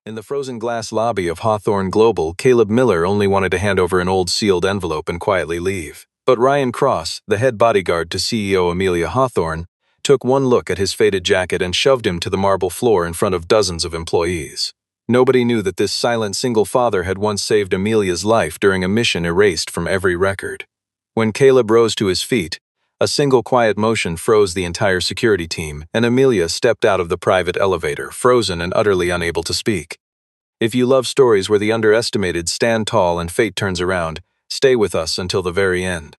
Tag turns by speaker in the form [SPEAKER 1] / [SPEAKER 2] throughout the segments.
[SPEAKER 1] In the frozen glass lobby of Hawthorne Global, Caleb Miller only wanted to hand over an old sealed envelope and quietly leave. But Ryan Cross, the head bodyguard to CEO Amelia Hawthorne, took one look at his faded jacket and shoved him to the marble floor in front of dozens of employees. Nobody knew that this silent single father had once saved Amelia's life during a mission erased from every record. When Caleb rose to his feet, a single quiet motion froze the entire security team, and Amelia stepped out of the private elevator, frozen and utterly unable to speak. If you love stories where the underestimated stand tall and fate turns around, stay with us until the very end.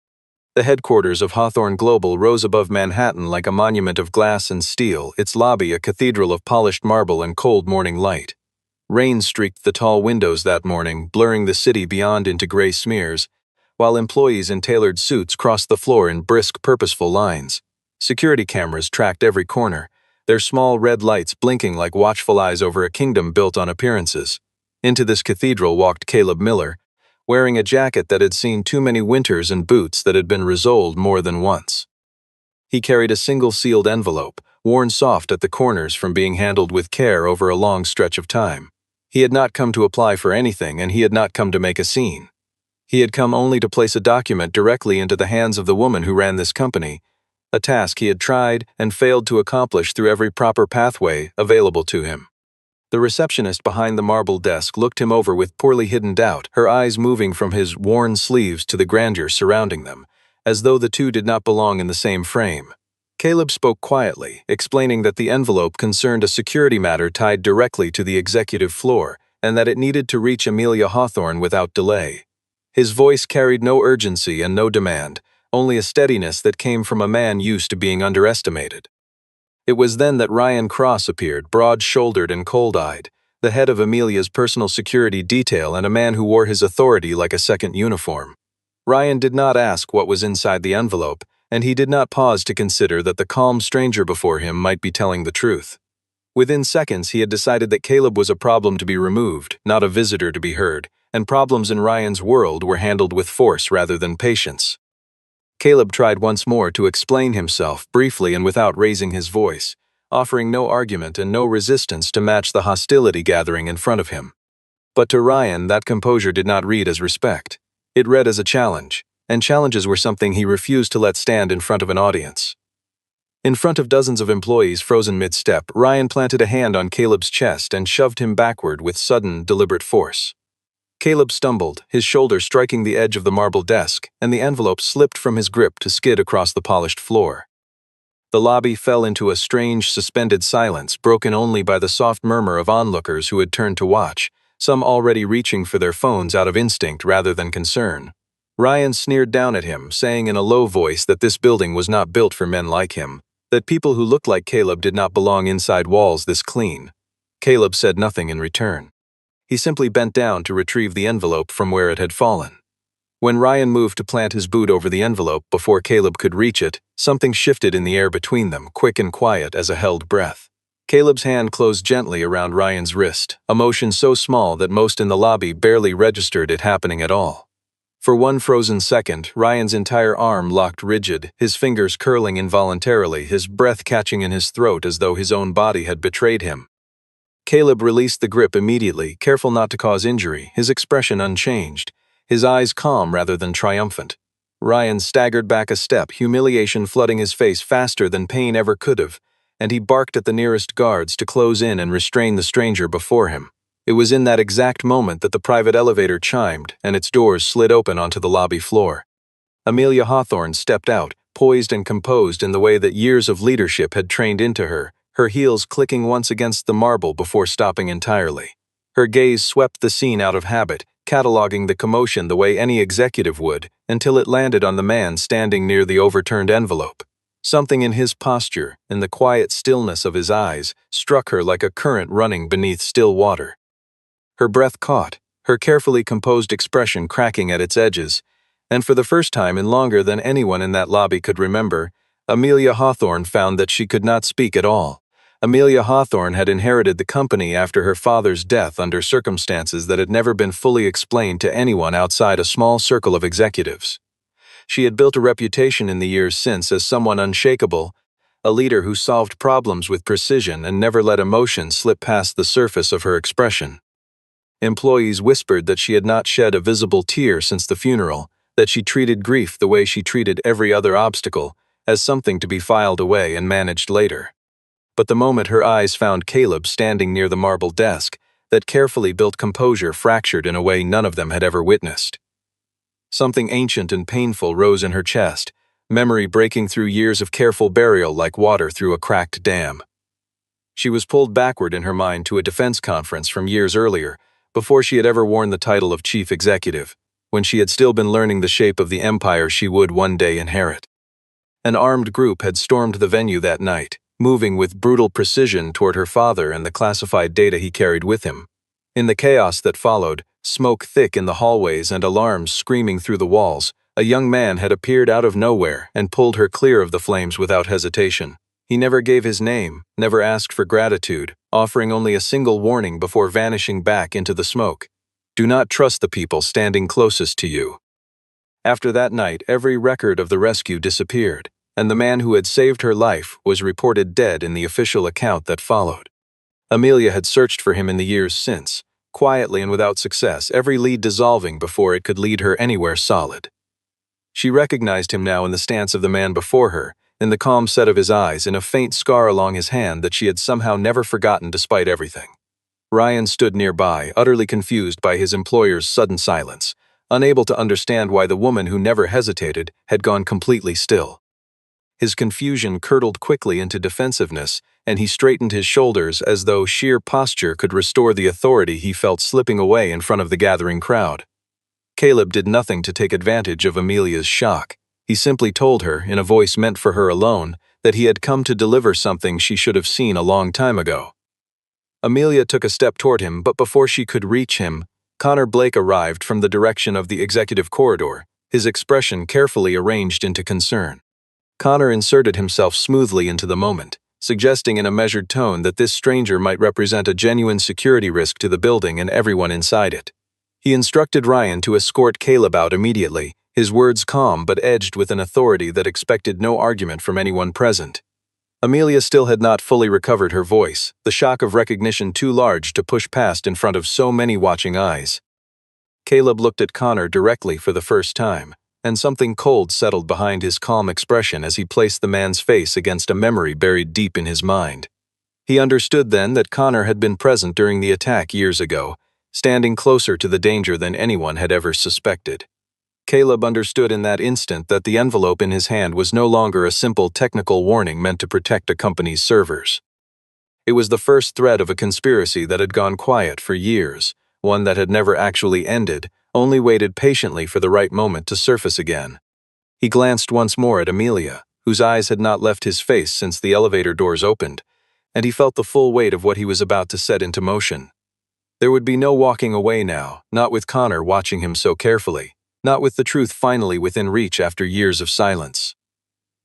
[SPEAKER 1] The headquarters of Hawthorne Global rose above Manhattan like a monument of glass and steel, its lobby a cathedral of polished marble and cold morning light. Rain streaked the tall windows that morning, blurring the city beyond into gray smears, while employees in tailored suits crossed the floor in brisk, purposeful lines. Security cameras tracked every corner, their small red lights blinking like watchful eyes over a kingdom built on appearances. Into this cathedral walked Caleb Miller, wearing a jacket that had seen too many winters and boots that had been resoled more than once. He carried a single sealed envelope, worn soft at the corners from being handled with care over a long stretch of time. He had not come to apply for anything, and he had not come to make a scene. He had come only to place a document directly into the hands of the woman who ran this company, a task he had tried and failed to accomplish through every proper pathway available to him. The receptionist behind the marble desk looked him over with poorly hidden doubt, her eyes moving from his worn sleeves to the grandeur surrounding them, as though the two did not belong in the same frame. Caleb spoke quietly, explaining that the envelope concerned a security matter tied directly to the executive floor, and that it needed to reach Amelia Hawthorne without delay. His voice carried no urgency and no demand, only a steadiness that came from a man used to being underestimated. It was then that Ryan Cross appeared, broad-shouldered and cold-eyed, the head of Amelia's personal security detail and a man who wore his authority like a second uniform. Ryan did not ask what was inside the envelope, and he did not pause to consider that the calm stranger before him might be telling the truth. Within seconds, he had decided that Caleb was a problem to be removed, not a visitor to be heard, and problems in Ryan's world were handled with force rather than patience. Caleb tried once more to explain himself, briefly and without raising his voice, offering no argument and no resistance to match the hostility gathering in front of him. But to Ryan, that composure did not read as respect. It read as a challenge, and challenges were something he refused to let stand in front of an audience. In front of dozens of employees frozen mid-step, Ryan planted a hand on Caleb's chest and shoved him backward with sudden, deliberate force. Caleb stumbled, his shoulder striking the edge of the marble desk, and the envelope slipped from his grip to skid across the polished floor. The lobby fell into a strange, suspended silence, broken only by the soft murmur of onlookers who had turned to watch, some already reaching for their phones out of instinct rather than concern. Ryan sneered down at him, saying in a low voice that this building was not built for men like him, that people who looked like Caleb did not belong inside walls this clean. Caleb said nothing in return. He simply bent down to retrieve the envelope from where it had fallen. When Ryan moved to plant his boot over the envelope before Caleb could reach it, something shifted in the air between them, quick and quiet as a held breath. Caleb's hand closed gently around Ryan's wrist, a motion so small that most in the lobby barely registered it happening at all. For one frozen second, Ryan's entire arm locked rigid, his fingers curling involuntarily, his breath catching in his throat as though his own body had betrayed him. Caleb released the grip immediately, careful not to cause injury, his expression unchanged, his eyes calm rather than triumphant. Ryan staggered back a step, humiliation flooding his face faster than pain ever could have, and he barked at the nearest guards to close in and restrain the stranger before him. It was in that exact moment that the private elevator chimed and its doors slid open onto the lobby floor. Amelia Hawthorne stepped out, poised and composed in the way that years of leadership had trained into her, her heels clicking once against the marble before stopping entirely. Her gaze swept the scene out of habit, cataloging the commotion the way any executive would, until it landed on the man standing near the overturned envelope. Something in his posture, in the quiet stillness of his eyes, struck her like a current running beneath still water. Her breath caught, her carefully composed expression cracking at its edges, and for the first time in longer than anyone in that lobby could remember, Amelia Hawthorne found that she could not speak at all. Amelia Hawthorne had inherited the company after her father's death under circumstances that had never been fully explained to anyone outside a small circle of executives. She had built a reputation in the years since as someone unshakable, a leader who solved problems with precision and never let emotion slip past the surface of her expression. Employees whispered that she had not shed a visible tear since the funeral, that she treated grief the way she treated every other obstacle, as something to be filed away and managed later. But the moment her eyes found Caleb standing near the marble desk, that carefully built composure fractured in a way none of them had ever witnessed. Something ancient and painful rose in her chest, memory breaking through years of careful burial like water through a cracked dam. She was pulled backward in her mind to a defense conference from years earlier, before she had ever worn the title of chief executive, when she had still been learning the shape of the empire she would one day inherit. An armed group had stormed the venue that night, moving with brutal precision toward her father and the classified data he carried with him. In the chaos that followed, smoke thick in the hallways and alarms screaming through the walls, a young man had appeared out of nowhere and pulled her clear of the flames without hesitation. He never gave his name, never asked for gratitude, offering only a single warning before vanishing back into the smoke. Do not trust the people standing closest to you. After that night, every record of the rescue disappeared, and the man who had saved her life was reported dead in the official account that followed. Amelia had searched for him in the years since, quietly and without success, every lead dissolving before it could lead her anywhere solid. She recognized him now in the stance of the man before her, in the calm set of his eyes, in a faint scar along his hand that she had somehow never forgotten despite everything. Ryan stood nearby, utterly confused by his employer's sudden silence, unable to understand why the woman who never hesitated had gone completely still. His confusion curdled quickly into defensiveness, and he straightened his shoulders as though sheer posture could restore the authority he felt slipping away in front of the gathering crowd. Caleb did nothing to take advantage of Amelia's shock. He simply told her, in a voice meant for her alone, that he had come to deliver something she should have seen a long time ago. Amelia took a step toward him, but before she could reach him, Connor Blake arrived from the direction of the executive corridor, his expression carefully arranged into concern. Connor inserted himself smoothly into the moment, suggesting in a measured tone that this stranger might represent a genuine security risk to the building and everyone inside it. He instructed Ryan to escort Caleb out immediately, his words calm but edged with an authority that expected no argument from anyone present. Amelia still had not fully recovered her voice, the shock of recognition too large to push past in front of so many watching eyes. Caleb looked at Connor directly for the first time, and something cold settled behind his calm expression as he placed the man's face against a memory buried deep in his mind. He understood then that Connor had been present during the attack years ago, standing closer to the danger than anyone had ever suspected. Caleb understood in that instant that the envelope in his hand was no longer a simple technical warning meant to protect a company's servers. It was the first thread of a conspiracy that had gone quiet for years, one that had never actually ended, only waited patiently for the right moment to surface again. He glanced once more at Amelia, whose eyes had not left his face since the elevator doors opened, and he felt the full weight of what he was about to set into motion. There would be no walking away now, not with Connor watching him so carefully. Not with the truth finally within reach after years of silence.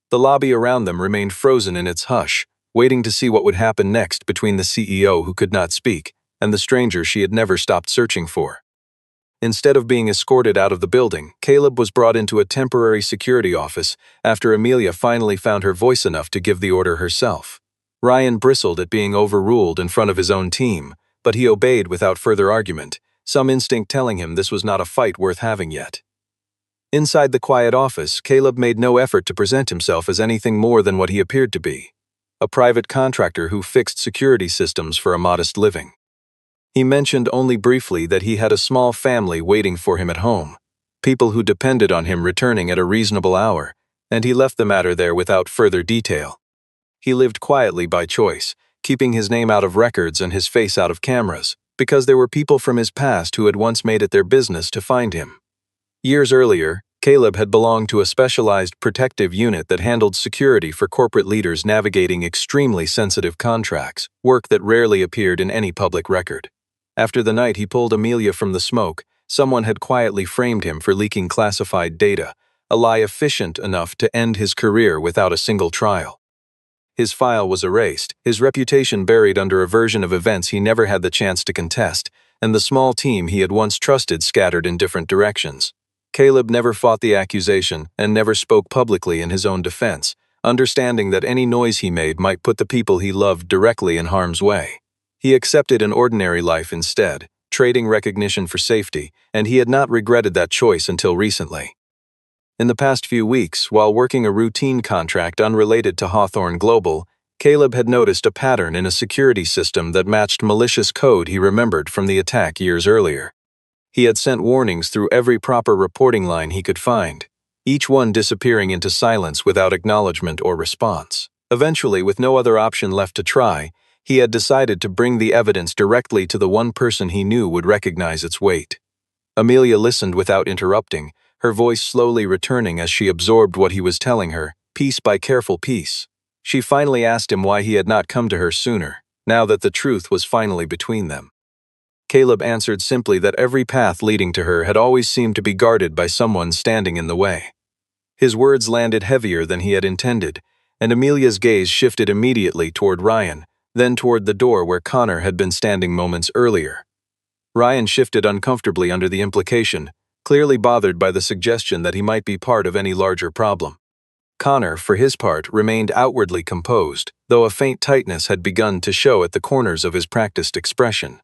[SPEAKER 1] The lobby around them remained frozen in its hush, waiting to see what would happen next between the CEO who could not speak and the stranger she had never stopped searching for. Instead of being escorted out of the building, Caleb was brought into a temporary security office after Amelia finally found her voice enough to give the order herself. Ryan bristled at being overruled in front of his own team, but he obeyed without further argument, some instinct telling him this was not a fight worth having yet. Inside the quiet office, Caleb made no effort to present himself as anything more than what he appeared to be, a private contractor who fixed security systems for a modest living. He mentioned only briefly that he had a small family waiting for him at home, people who depended on him returning at a reasonable hour, and he left the matter there without further detail. He lived quietly by choice, keeping his name out of records and his face out of cameras, because there were people from his past who had once made it their business to find him. Years earlier, Caleb had belonged to a specialized protective unit that handled security for corporate leaders navigating extremely sensitive contracts, work that rarely appeared in any public record. After the night he pulled Amelia from the smoke, someone had quietly framed him for leaking classified data, a lie efficient enough to end his career without a single trial. His file was erased, his reputation buried under a version of events he never had the chance to contest, and the small team he had once trusted scattered in different directions. Caleb never fought the accusation and never spoke publicly in his own defense, understanding that any noise he made might put the people he loved directly in harm's way. He accepted an ordinary life instead, trading recognition for safety, and he had not regretted that choice until recently. In the past few weeks, while working a routine contract unrelated to Hawthorne Global, Caleb had noticed a pattern in a security system that matched malicious code he remembered from the attack years earlier. He had sent warnings through every proper reporting line he could find, each one disappearing into silence without acknowledgement or response. Eventually, with no other option left to try, he had decided to bring the evidence directly to the one person he knew would recognize its weight. Amelia listened without interrupting, her voice slowly returning as she absorbed what he was telling her, piece by careful piece. She finally asked him why he had not come to her sooner, now that the truth was finally between them. Caleb answered simply that every path leading to her had always seemed to be guarded by someone standing in the way. His words landed heavier than he had intended, and Amelia's gaze shifted immediately toward Ryan, then toward the door where Connor had been standing moments earlier. Ryan shifted uncomfortably under the implication, clearly bothered by the suggestion that he might be part of any larger problem. Connor, for his part, remained outwardly composed, though a faint tightness had begun to show at the corners of his practiced expression.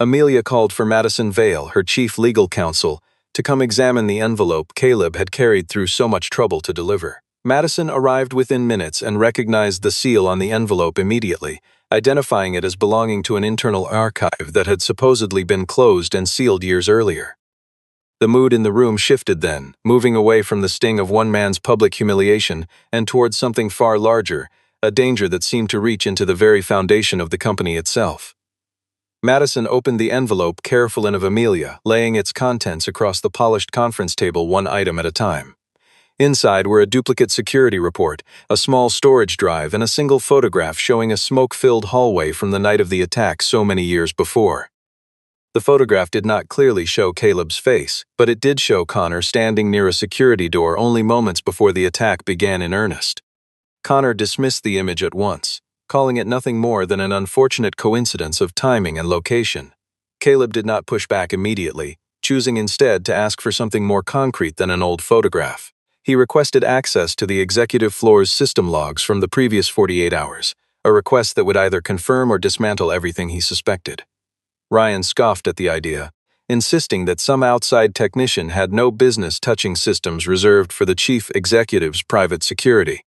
[SPEAKER 1] Amelia called for Madison Vale, her chief legal counsel, to come examine the envelope Caleb had carried through so much trouble to deliver. Madison arrived within minutes and recognized the seal on the envelope immediately, identifying it as belonging to an internal archive that had supposedly been closed and sealed years earlier. The mood in the room shifted then, moving away from the sting of one man's public humiliation and towards something far larger, a danger that seemed to reach into the very foundation of the company itself. Madison opened the envelope careful of Amelia, laying its contents across the polished conference table one item at a time. Inside were a duplicate security report, a small storage drive, and a single photograph showing a smoke-filled hallway from the night of the attack so many years before. The photograph did not clearly show Caleb's face, but it did show Connor standing near a security door only moments before the attack began in earnest. Connor dismissed the image at once, calling it nothing more than an unfortunate coincidence of timing and location. Caleb did not push back immediately, choosing instead to ask for something more concrete than an old photograph. He requested access to the executive floor's system logs from the previous 48 hours, a request that would either confirm or dismantle everything he suspected. Ryan scoffed at the idea, insisting that some outside technician had no business touching systems reserved for the chief executive's private security.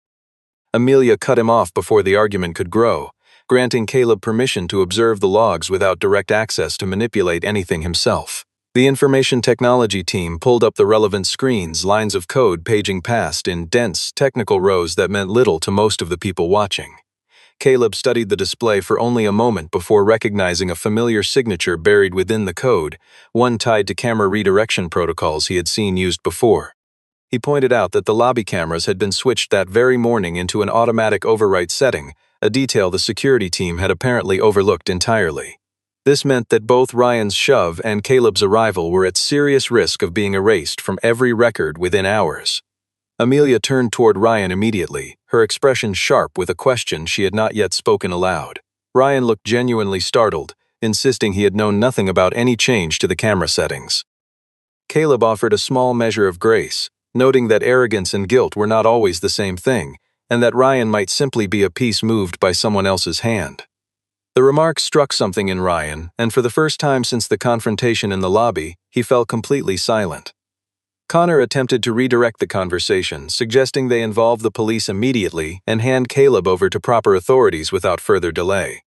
[SPEAKER 1] Amelia cut him off before the argument could grow, granting Caleb permission to observe the logs without direct access to manipulate anything himself. The information technology team pulled up the relevant screens, lines of code paging past in dense, technical rows that meant little to most of the people watching. Caleb studied the display for only a moment before recognizing a familiar signature buried within the code, one tied to camera redirection protocols he had seen used before. He pointed out that the lobby cameras had been switched that very morning into an automatic overwrite setting, a detail the security team had apparently overlooked entirely. This meant that both Ryan's shove and Caleb's arrival were at serious risk of being erased from every record within hours. Amelia turned toward Ryan immediately, her expression sharp with a question she had not yet spoken aloud. Ryan looked genuinely startled, insisting he had known nothing about any change to the camera settings. Caleb offered a small measure of grace, noting that arrogance and guilt were not always the same thing, and that Ryan might simply be a piece moved by someone else's hand. The remark struck something in Ryan, and for the first time since the confrontation in the lobby, he fell completely silent. Connor attempted to redirect the conversation, suggesting they involve the police immediately and hand Caleb over to proper authorities without further delay.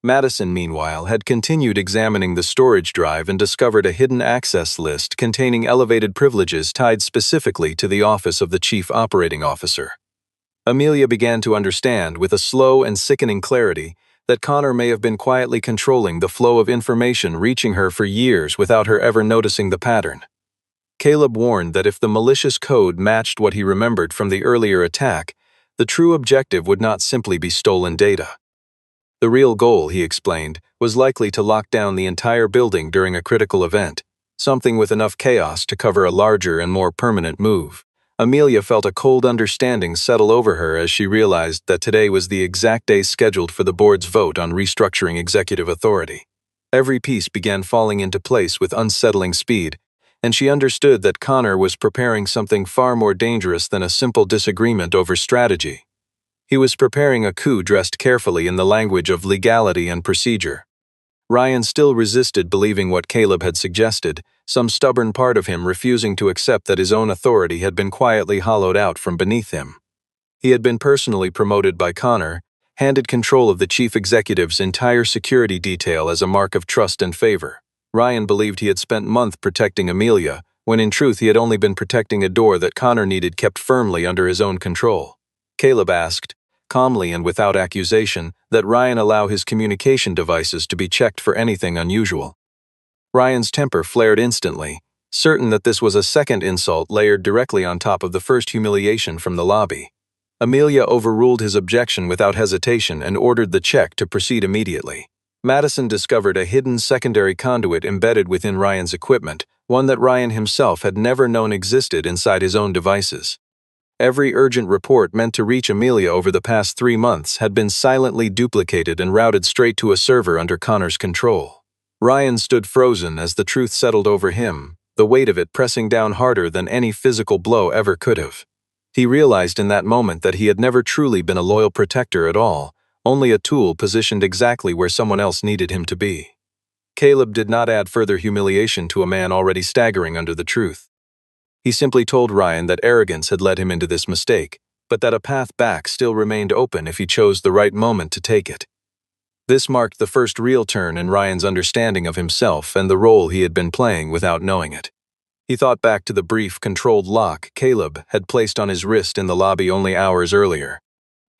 [SPEAKER 1] Madison, meanwhile, had continued examining the storage drive and discovered a hidden access list containing elevated privileges tied specifically to the office of the Chief Operating Officer. Amelia began to understand, with a slow and sickening clarity, that Connor may have been quietly controlling the flow of information reaching her for years without her ever noticing the pattern. Caleb warned that if the malicious code matched what he remembered from the earlier attack, the true objective would not simply be stolen data. The real goal, he explained, was likely to lock down the entire building during a critical event, something with enough chaos to cover a larger and more permanent move. Amelia felt a cold understanding settle over her as she realized that today was the exact day scheduled for the board's vote on restructuring executive authority. Every piece began falling into place with unsettling speed, and she understood that Connor was preparing something far more dangerous than a simple disagreement over strategy. He was preparing a coup dressed carefully in the language of legality and procedure. Ryan still resisted believing what Caleb had suggested, some stubborn part of him refusing to accept that his own authority had been quietly hollowed out from beneath him. He had been personally promoted by Connor, handed control of the chief executive's entire security detail as a mark of trust and favor. Ryan believed he had spent months protecting Amelia, when in truth he had only been protecting a door that Connor needed kept firmly under his own control. Caleb asked, calmly and without accusation, that Ryan allow his communication devices to be checked for anything unusual. Ryan's temper flared instantly, certain that this was a second insult layered directly on top of the first humiliation from the lobby. Amelia overruled his objection without hesitation and ordered the check to proceed immediately. Madison discovered a hidden secondary conduit embedded within Ryan's equipment, one that Ryan himself had never known existed inside his own devices. Every urgent report meant to reach Amelia over the past 3 months had been silently duplicated and routed straight to a server under Connor's control. Ryan stood frozen as the truth settled over him, the weight of it pressing down harder than any physical blow ever could have. He realized in that moment that he had never truly been a loyal protector at all, only a tool positioned exactly where someone else needed him to be. Caleb did not add further humiliation to a man already staggering under the truth. He simply told Ryan that arrogance had led him into this mistake, but that a path back still remained open if he chose the right moment to take it. This marked the first real turn in Ryan's understanding of himself and the role he had been playing without knowing it. He thought back to the brief, controlled lock Caleb had placed on his wrist in the lobby only hours earlier.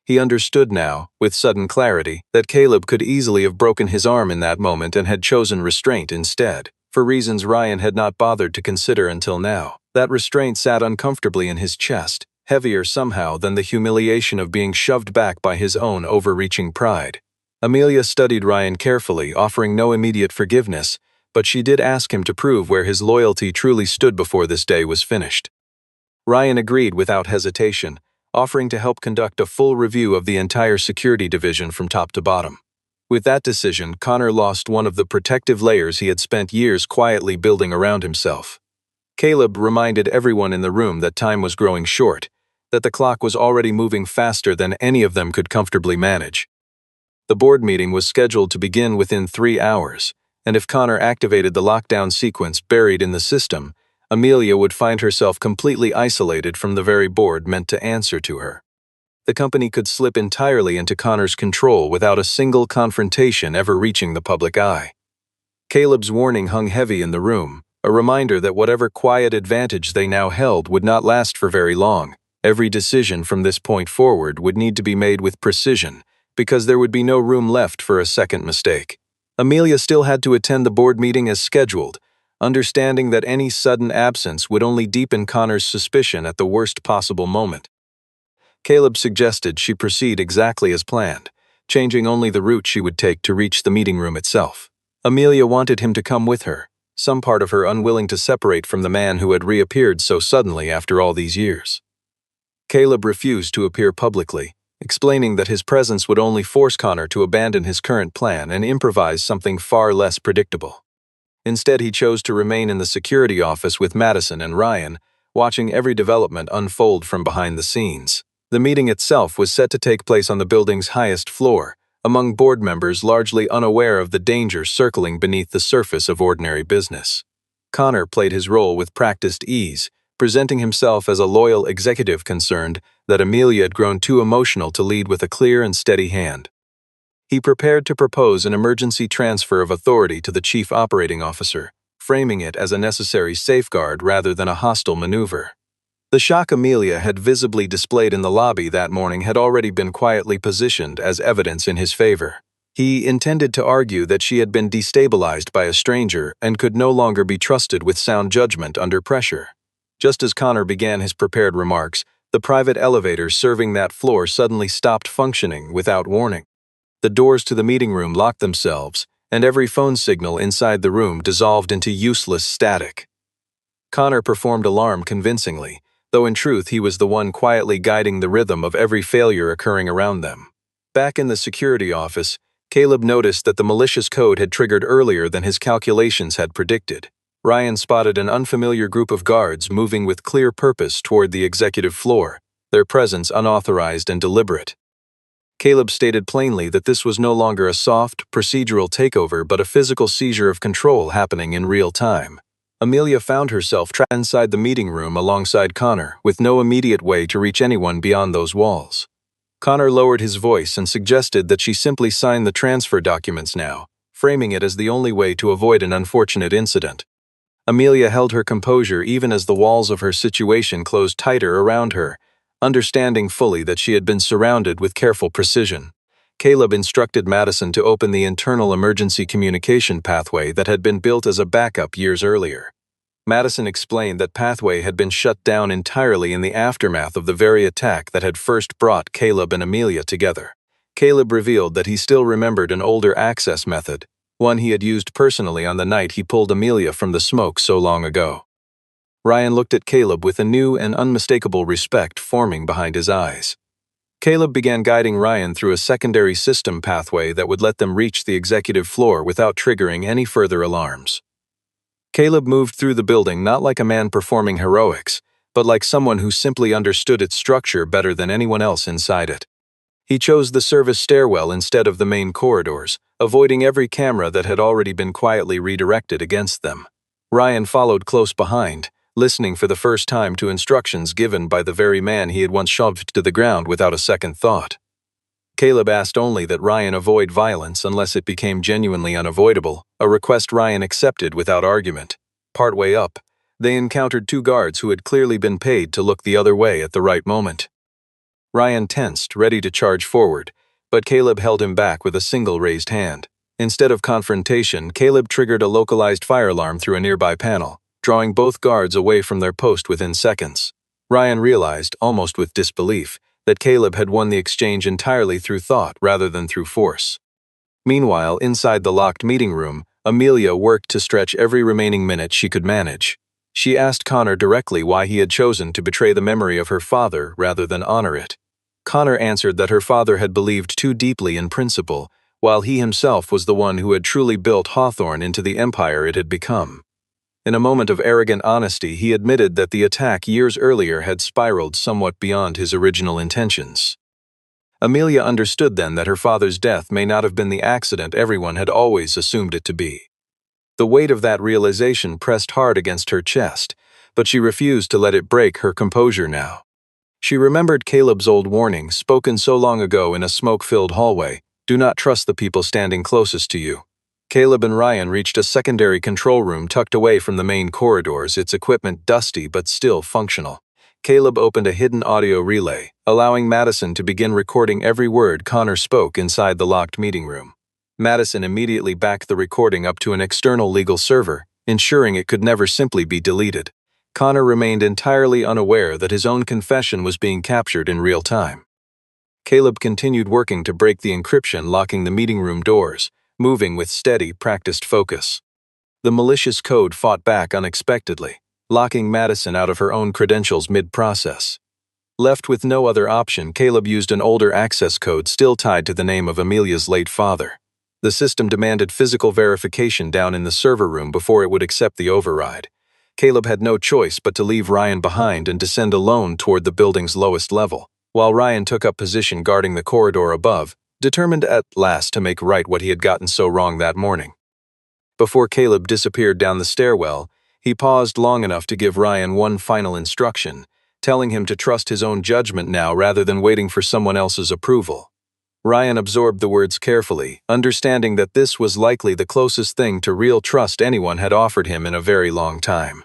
[SPEAKER 1] He understood now, with sudden clarity, that Caleb could easily have broken his arm in that moment and had chosen restraint instead, for reasons Ryan had not bothered to consider until now. That restraint sat uncomfortably in his chest, heavier somehow than the humiliation of being shoved back by his own overreaching pride. Amelia studied Ryan carefully, offering no immediate forgiveness, but she did ask him to prove where his loyalty truly stood before this day was finished. Ryan agreed without hesitation, offering to help conduct a full review of the entire security division from top to bottom. With that decision, Connor lost one of the protective layers he had spent years quietly building around himself. Caleb reminded everyone in the room that time was growing short, that the clock was already moving faster than any of them could comfortably manage. The board meeting was scheduled to begin within 3 hours, and if Connor activated the lockdown sequence buried in the system, Amelia would find herself completely isolated from the very board meant to answer to her. The company could slip entirely into Connor's control without a single confrontation ever reaching the public eye. Caleb's warning hung heavy in the room, a reminder that whatever quiet advantage they now held would not last for very long. Every decision from this point forward would need to be made with precision, because there would be no room left for a second mistake. Amelia still had to attend the board meeting as scheduled, understanding that any sudden absence would only deepen Connor's suspicion at the worst possible moment. Caleb suggested she proceed exactly as planned, changing only the route she would take to reach the meeting room itself. Amelia wanted him to come with her, some part of her unwilling to separate from the man who had reappeared so suddenly after all these years. Caleb refused to appear publicly, explaining that his presence would only force Connor to abandon his current plan and improvise something far less predictable. Instead, he chose to remain in the security office with Madison and Ryan, watching every development unfold from behind the scenes. The meeting itself was set to take place on the building's highest floor, among board members largely unaware of the dangers circling beneath the surface of ordinary business. Connor played his role with practiced ease, presenting himself as a loyal executive concerned that Amelia had grown too emotional to lead with a clear and steady hand. He prepared to propose an emergency transfer of authority to the chief operating officer, framing it as a necessary safeguard rather than a hostile maneuver. The shock Amelia had visibly displayed in the lobby that morning had already been quietly positioned as evidence in his favor. He intended to argue that she had been destabilized by a stranger and could no longer be trusted with sound judgment under pressure. Just as Connor began his prepared remarks, the private elevator serving that floor suddenly stopped functioning without warning. The doors to the meeting room locked themselves, and every phone signal inside the room dissolved into useless static. Connor performed alarm convincingly, though in truth he was the one quietly guiding the rhythm of every failure occurring around them. Back in the security office, Caleb noticed that the malicious code had triggered earlier than his calculations had predicted. Ryan spotted an unfamiliar group of guards moving with clear purpose toward the executive floor, their presence unauthorized and deliberate. Caleb stated plainly that this was no longer a soft, procedural takeover but a physical seizure of control happening in real time. Amelia found herself trapped inside the meeting room alongside Connor, with no immediate way to reach anyone beyond those walls. Connor lowered his voice and suggested that she simply sign the transfer documents now, framing it as the only way to avoid an unfortunate incident. Amelia held her composure even as the walls of her situation closed tighter around her, understanding fully that she had been surrounded with careful precision. Caleb instructed Madison to open the internal emergency communication pathway that had been built as a backup years earlier. Madison explained that pathway had been shut down entirely in the aftermath of the very attack that had first brought Caleb and Amelia together. Caleb revealed that he still remembered an older access method, one he had used personally on the night he pulled Amelia from the smoke so long ago. Ryan looked at Caleb with a new and unmistakable respect forming behind his eyes. Caleb began guiding Ryan through a secondary system pathway that would let them reach the executive floor without triggering any further alarms. Caleb moved through the building not like a man performing heroics, but like someone who simply understood its structure better than anyone else inside it. He chose the service stairwell instead of the main corridors, avoiding every camera that had already been quietly redirected against them. Ryan followed close behind, listening for the first time to instructions given by the very man he had once shoved to the ground without a second thought. Caleb asked only that Ryan avoid violence unless it became genuinely unavoidable, a request Ryan accepted without argument. Partway up, they encountered two guards who had clearly been paid to look the other way at the right moment. Ryan tensed, ready to charge forward, but Caleb held him back with a single raised hand. Instead of confrontation, Caleb triggered a localized fire alarm through a nearby panel, drawing both guards away from their post within seconds. Ryan realized, almost with disbelief, that Caleb had won the exchange entirely through thought rather than through force. Meanwhile, inside the locked meeting room, Amelia worked to stretch every remaining minute she could manage. She asked Connor directly why he had chosen to betray the memory of her father rather than honor it. Connor answered that her father had believed too deeply in principle, while he himself was the one who had truly built Hawthorne into the empire it had become. In a moment of arrogant honesty, he admitted that the attack years earlier had spiraled somewhat beyond his original intentions. Amelia understood then that her father's death may not have been the accident everyone had always assumed it to be. The weight of that realization pressed hard against her chest, but she refused to let it break her composure now. She remembered Caleb's old warning, spoken so long ago in a smoke-filled hallway: "Do not trust the people standing closest to you." Caleb and Ryan reached a secondary control room tucked away from the main corridors, its equipment dusty but still functional. Caleb opened a hidden audio relay, allowing Madison to begin recording every word Connor spoke inside the locked meeting room. Madison immediately backed the recording up to an external legal server, ensuring it could never simply be deleted. Connor remained entirely unaware that his own confession was being captured in real time. Caleb continued working to break the encryption locking the meeting room doors, moving with steady, practiced focus. The malicious code fought back unexpectedly, locking Madison out of her own credentials mid-process. Left with no other option, Caleb used an older access code still tied to the name of Amelia's late father. The system demanded physical verification down in the server room before it would accept the override. Caleb had no choice but to leave Ryan behind and descend alone toward the building's lowest level, while Ryan took up position guarding the corridor above, determined at last to make right what he had gotten so wrong that morning. Before Caleb disappeared down the stairwell, he paused long enough to give Ryan one final instruction, telling him to trust his own judgment now rather than waiting for someone else's approval. Ryan absorbed the words carefully, understanding that this was likely the closest thing to real trust anyone had offered him in a very long time.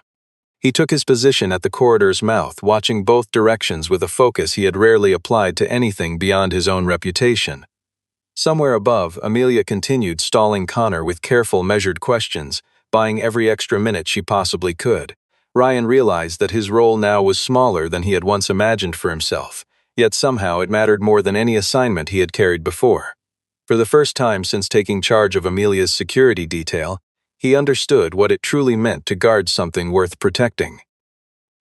[SPEAKER 1] He took his position at the corridor's mouth, watching both directions with a focus he had rarely applied to anything beyond his own reputation. Somewhere above, Amelia continued stalling Connor with careful, measured questions, buying every extra minute she possibly could. Ryan realized that his role now was smaller than he had once imagined for himself, yet somehow it mattered more than any assignment he had carried before. For the first time since taking charge of Amelia's security detail, he understood what it truly meant to guard something worth protecting.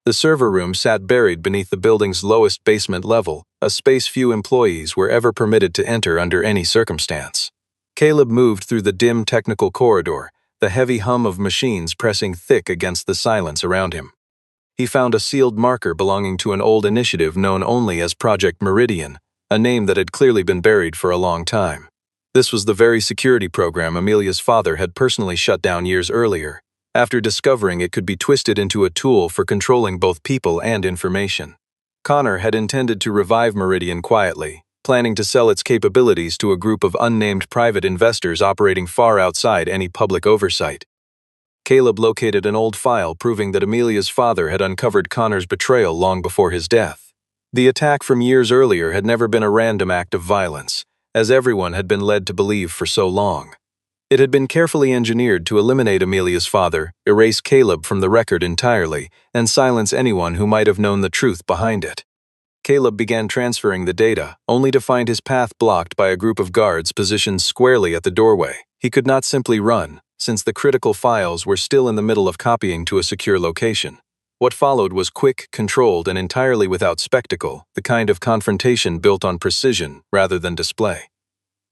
[SPEAKER 1] The server room sat buried beneath the building's lowest basement level, a space few employees were ever permitted to enter under any circumstance. Caleb moved through the dim technical corridor, the heavy hum of machines pressing thick against the silence around him. He found a sealed marker belonging to an old initiative known only as Project Meridian, a name that had clearly been buried for a long time. This was the very security program Amelia's father had personally shut down years earlier, after discovering it could be twisted into a tool for controlling both people and information. Connor had intended to revive Meridian quietly, planning to sell its capabilities to a group of unnamed private investors operating far outside any public oversight. Caleb located an old file proving that Amelia's father had uncovered Connor's betrayal long before his death. The attack from years earlier had never been a random act of violence, as everyone had been led to believe for so long. It had been carefully engineered to eliminate Amelia's father, erase Caleb from the record entirely, and silence anyone who might have known the truth behind it. Caleb began transferring the data, only to find his path blocked by a group of guards positioned squarely at the doorway. He could not simply run, since the critical files were still in the middle of copying to a secure location. What followed was quick, controlled, and entirely without spectacle, the kind of confrontation built on precision rather than display.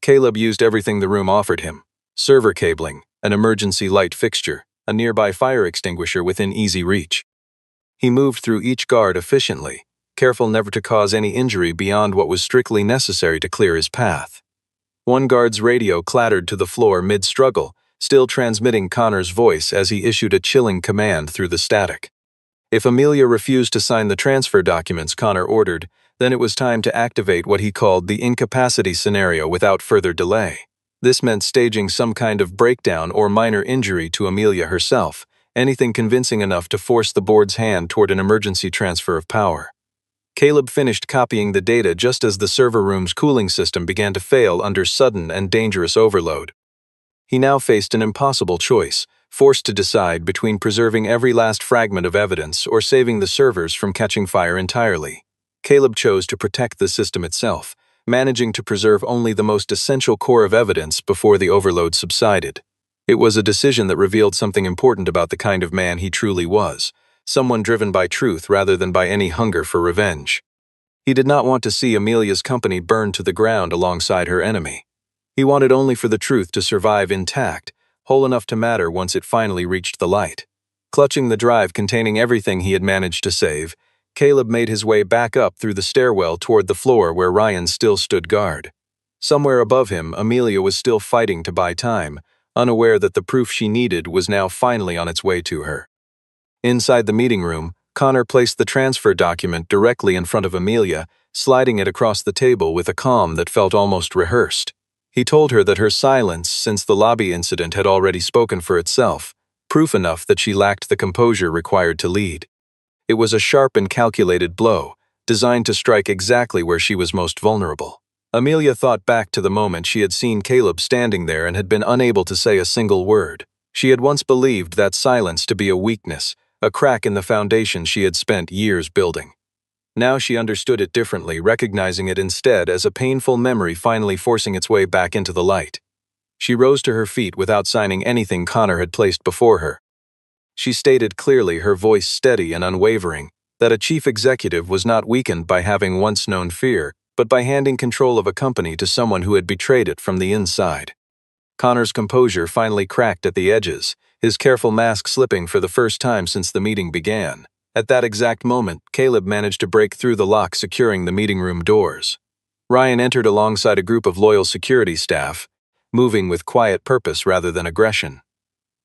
[SPEAKER 1] Caleb used everything the room offered him: server cabling, an emergency light fixture, a nearby fire extinguisher within easy reach. He moved through each guard efficiently, careful never to cause any injury beyond what was strictly necessary to clear his path. One guard's radio clattered to the floor mid-struggle, still transmitting Connor's voice as he issued a chilling command through the static. If Amelia refused to sign the transfer documents Connor ordered, then it was time to activate what he called the incapacity scenario without further delay. This meant staging some kind of breakdown or minor injury to Amelia herself, anything convincing enough to force the board's hand toward an emergency transfer of power. Caleb finished copying the data just as the server room's cooling system began to fail under sudden and dangerous overload. He now faced an impossible choice, forced to decide between preserving every last fragment of evidence or saving the servers from catching fire entirely. Caleb chose to protect the system itself, managing to preserve only the most essential core of evidence before the overload subsided. It was a decision that revealed something important about the kind of man he truly was, someone driven by truth rather than by any hunger for revenge. He did not want to see Amelia's company burn to the ground alongside her enemy. He wanted only for the truth to survive intact, whole enough to matter once it finally reached the light. Clutching the drive containing everything he had managed to save, Caleb made his way back up through the stairwell toward the floor where Ryan still stood guard. Somewhere above him, Amelia was still fighting to buy time, unaware that the proof she needed was now finally on its way to her. Inside the meeting room, Connor placed the transfer document directly in front of Amelia, sliding it across the table with a calm that felt almost rehearsed. He told her that her silence since the lobby incident had already spoken for itself, proof enough that she lacked the composure required to lead. It was a sharp and calculated blow, designed to strike exactly where she was most vulnerable. Amelia thought back to the moment she had seen Caleb standing there and had been unable to say a single word. She had once believed that silence to be a weakness, a crack in the foundation she had spent years building. Now she understood it differently, recognizing it instead as a painful memory finally forcing its way back into the light. She rose to her feet without signing anything Connor had placed before her. She stated clearly, her voice steady and unwavering, that a chief executive was not weakened by having once known fear, but by handing control of a company to someone who had betrayed it from the inside. Connor's composure finally cracked at the edges, his careful mask slipping for the first time since the meeting began. At that exact moment, Caleb managed to break through the lock securing the meeting room doors. Ryan entered alongside a group of loyal security staff, moving with quiet purpose rather than aggression.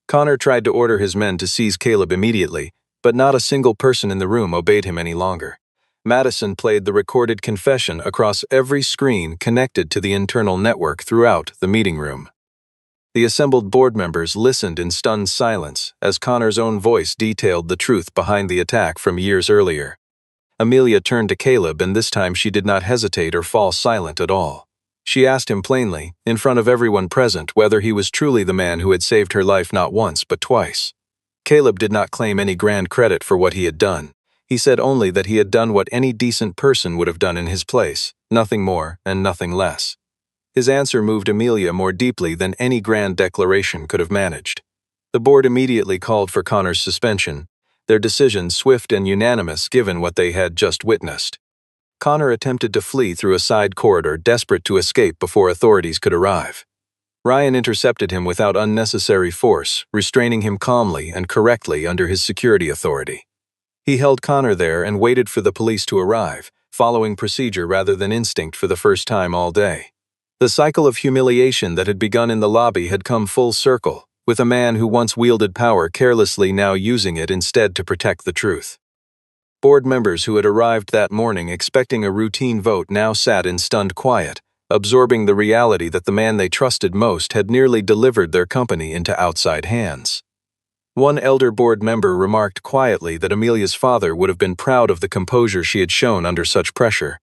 [SPEAKER 1] Connor tried to order his men to seize Caleb immediately, but not a single person in the room obeyed him any longer. Madison played the recorded confession across every screen connected to the internal network throughout the meeting room. The assembled board members listened in stunned silence as Connor's own voice detailed the truth behind the attack from years earlier. Amelia turned to Caleb, and this time she did not hesitate or fall silent at all. She asked him plainly, in front of everyone present, whether he was truly the man who had saved her life not once but twice. Caleb did not claim any grand credit for what he had done. He said only that he had done what any decent person would have done in his place, nothing more and nothing less. His answer moved Amelia more deeply than any grand declaration could have managed. The board immediately called for Connor's suspension, their decision swift and unanimous given what they had just witnessed. Connor attempted to flee through a side corridor, desperate to escape before authorities could arrive. Ryan intercepted him without unnecessary force, restraining him calmly and correctly under his security authority. He held Connor there and waited for the police to arrive, following procedure rather than instinct for the first time all day. The cycle of humiliation that had begun in the lobby had come full circle, with a man who once wielded power carelessly now using it instead to protect the truth. Board members who had arrived that morning expecting a routine vote now sat in stunned quiet, absorbing the reality that the man they trusted most had nearly delivered their company into outside hands. One elder board member remarked quietly that Amelia's father would have been proud of the composure she had shown under such pressure.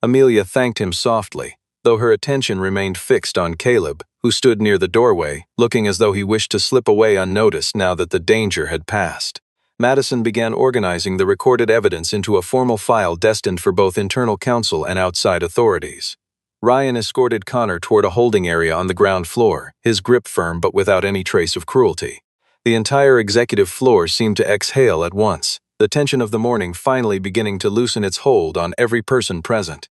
[SPEAKER 1] Amelia thanked him softly, though her attention remained fixed on Caleb, who stood near the doorway, looking as though he wished to slip away unnoticed now that the danger had passed. Madison began organizing the recorded evidence into a formal file destined for both internal counsel and outside authorities. Ryan escorted Connor toward a holding area on the ground floor, his grip firm but without any trace of cruelty. The entire executive floor seemed to exhale at once, the tension of the morning finally beginning to loosen its hold on every person present.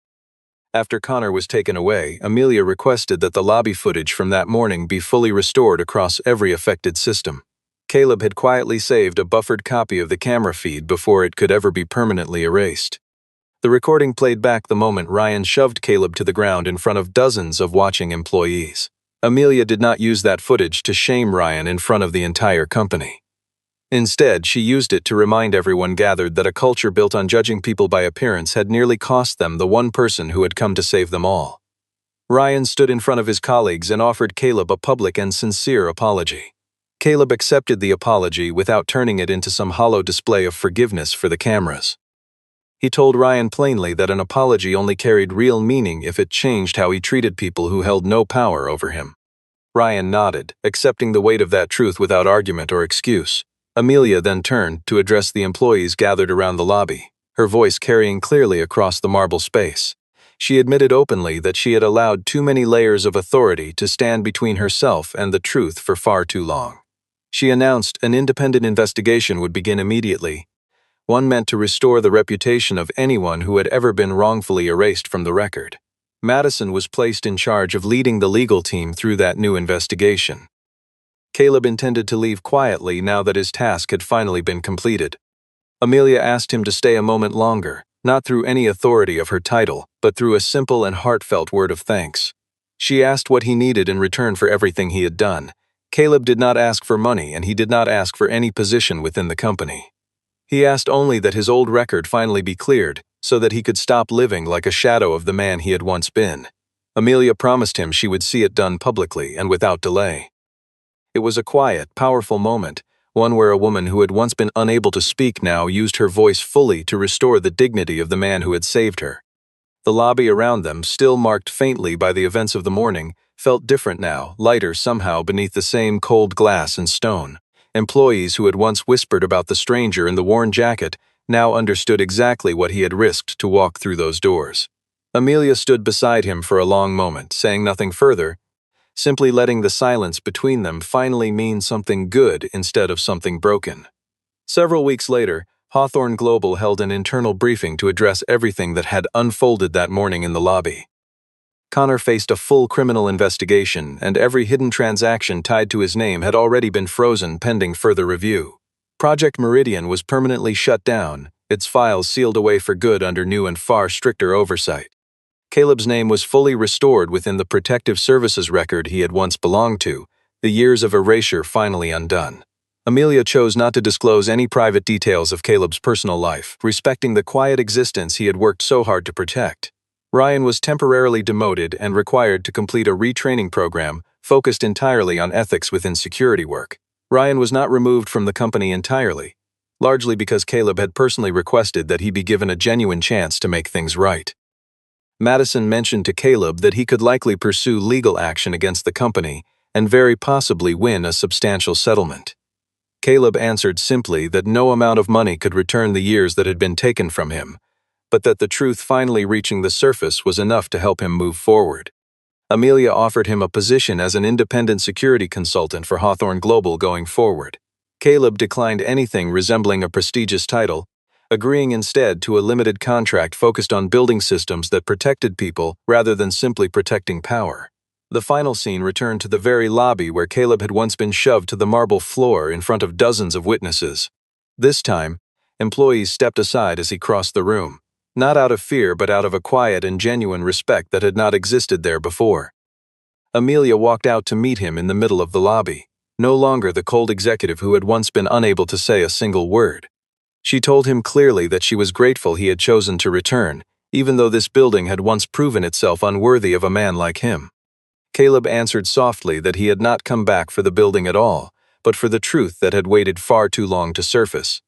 [SPEAKER 1] After Connor was taken away, Amelia requested that the lobby footage from that morning be fully restored across every affected system. Caleb had quietly saved a buffered copy of the camera feed before it could ever be permanently erased. The recording played back the moment Ryan shoved Caleb to the ground in front of dozens of watching employees. Amelia did not use that footage to shame Ryan in front of the entire company. Instead, she used it to remind everyone gathered that a culture built on judging people by appearance had nearly cost them the one person who had come to save them all. Ryan stood in front of his colleagues and offered Caleb a public and sincere apology. Caleb accepted the apology without turning it into some hollow display of forgiveness for the cameras. He told Ryan plainly that an apology only carried real meaning if it changed how he treated people who held no power over him. Ryan nodded, accepting the weight of that truth without argument or excuse. Amelia then turned to address the employees gathered around the lobby, her voice carrying clearly across the marble space. She admitted openly that she had allowed too many layers of authority to stand between herself and the truth for far too long. She announced an independent investigation would begin immediately, one meant to restore the reputation of anyone who had ever been wrongfully erased from the record. Madison was placed in charge of leading the legal team through that new investigation. Caleb intended to leave quietly now that his task had finally been completed. Amelia asked him to stay a moment longer, not through any authority of her title, but through a simple and heartfelt word of thanks. She asked what he needed in return for everything he had done. Caleb did not ask for money, and he did not ask for any position within the company. He asked only that his old record finally be cleared, so that he could stop living like a shadow of the man he had once been. Amelia promised him she would see it done publicly and without delay. It was a quiet, powerful moment, one where a woman who had once been unable to speak now used her voice fully to restore the dignity of the man who had saved her. The lobby around them, still marked faintly by the events of the morning, felt different now, lighter somehow beneath the same cold glass and stone. Employees who had once whispered about the stranger in the worn jacket now understood exactly what he had risked to walk through those doors. Amelia stood beside him for a long moment, saying nothing further, simply letting the silence between them finally mean something good instead of something broken. Several weeks later, Hawthorne Global held an internal briefing to address everything that had unfolded that morning in the lobby. Connor faced a full criminal investigation, and every hidden transaction tied to his name had already been frozen pending further review. Project Meridian was permanently shut down, its files sealed away for good under new and far stricter oversight. Caleb's name was fully restored within the protective services record he had once belonged to, the years of erasure finally undone. Amelia chose not to disclose any private details of Caleb's personal life, respecting the quiet existence he had worked so hard to protect. Ryan was temporarily demoted and required to complete a retraining program focused entirely on ethics within security work. Ryan was not removed from the company entirely, largely because Caleb had personally requested that he be given a genuine chance to make things right. Madison mentioned to Caleb that he could likely pursue legal action against the company and very possibly win a substantial settlement. Caleb answered simply that no amount of money could return the years that had been taken from him, but that the truth finally reaching the surface was enough to help him move forward. Amelia offered him a position as an independent security consultant for Hawthorne Global going forward. Caleb declined anything resembling a prestigious title, agreeing instead to a limited contract focused on building systems that protected people rather than simply protecting power. The final scene returned to the very lobby where Caleb had once been shoved to the marble floor in front of dozens of witnesses. This time, employees stepped aside as he crossed the room. Not out of fear, but out of a quiet and genuine respect that had not existed there before. Amelia walked out to meet him in the middle of the lobby, no longer the cold executive who had once been unable to say a single word. She told him clearly that she was grateful he had chosen to return, even though this building had once proven itself unworthy of a man like him. Caleb answered softly that he had not come back for the building at all, but for the truth that had waited far too long to surface.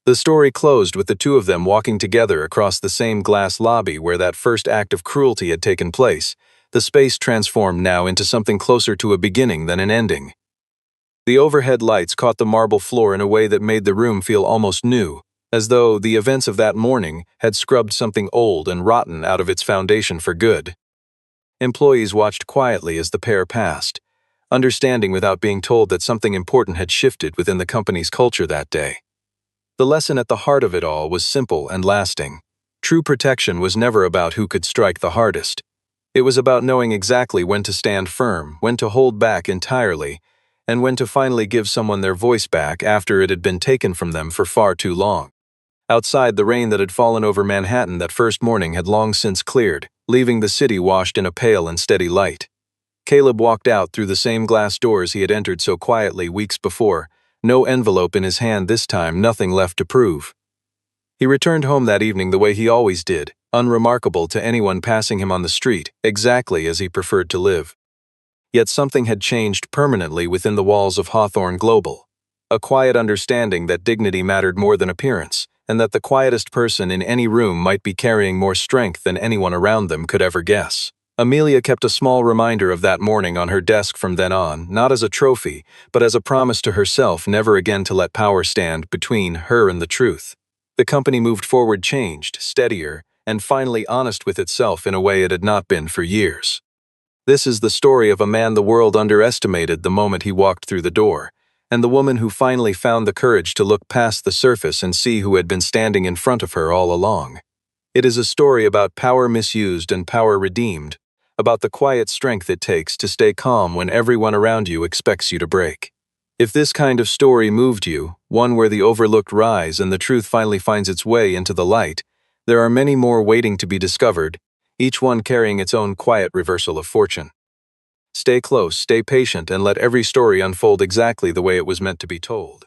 [SPEAKER 1] The story closed with the two of them walking together across the same glass lobby where that first act of cruelty had taken place, the space transformed now into something closer to a beginning than an ending. The overhead lights caught the marble floor in a way that made the room feel almost new, as though the events of that morning had scrubbed something old and rotten out of its foundation for good. Employees watched quietly as the pair passed, understanding without being told that something important had shifted within the company's culture that day. The lesson at the heart of it all was simple and lasting. True protection was never about who could strike the hardest. It was about knowing exactly when to stand firm, when to hold back entirely, and when to finally give someone their voice back after it had been taken from them for far too long. Outside, the rain that had fallen over Manhattan that first morning had long since cleared, leaving the city washed in a pale and steady light. Caleb walked out through the same glass doors he had entered so quietly weeks before, no envelope in his hand this time, nothing left to prove. He returned home that evening the way he always did, unremarkable to anyone passing him on the street, exactly as he preferred to live. Yet something had changed permanently within the walls of Hawthorne Global. A quiet understanding that dignity mattered more than appearance, and that the quietest person in any room might be carrying more strength than anyone around them could ever guess. Amelia kept a small reminder of that morning on her desk from then on, not as a trophy, but as a promise to herself never again to let power stand between her and the truth. The company moved forward, changed, steadier, and finally honest with itself in a way it had not been for years. This is the story of a man the world underestimated the moment he walked through the door, and the woman who finally found the courage to look past the surface and see who had been standing in front of her all along. It is a story about power misused and power redeemed, about the quiet strength it takes to stay calm when everyone around you expects you to break. If this kind of story moved you, one where the overlooked rise and the truth finally finds its way into the light, there are many more waiting to be discovered, each one carrying its own quiet reversal of fortune. Stay close, stay patient, and let every story unfold exactly the way it was meant to be told.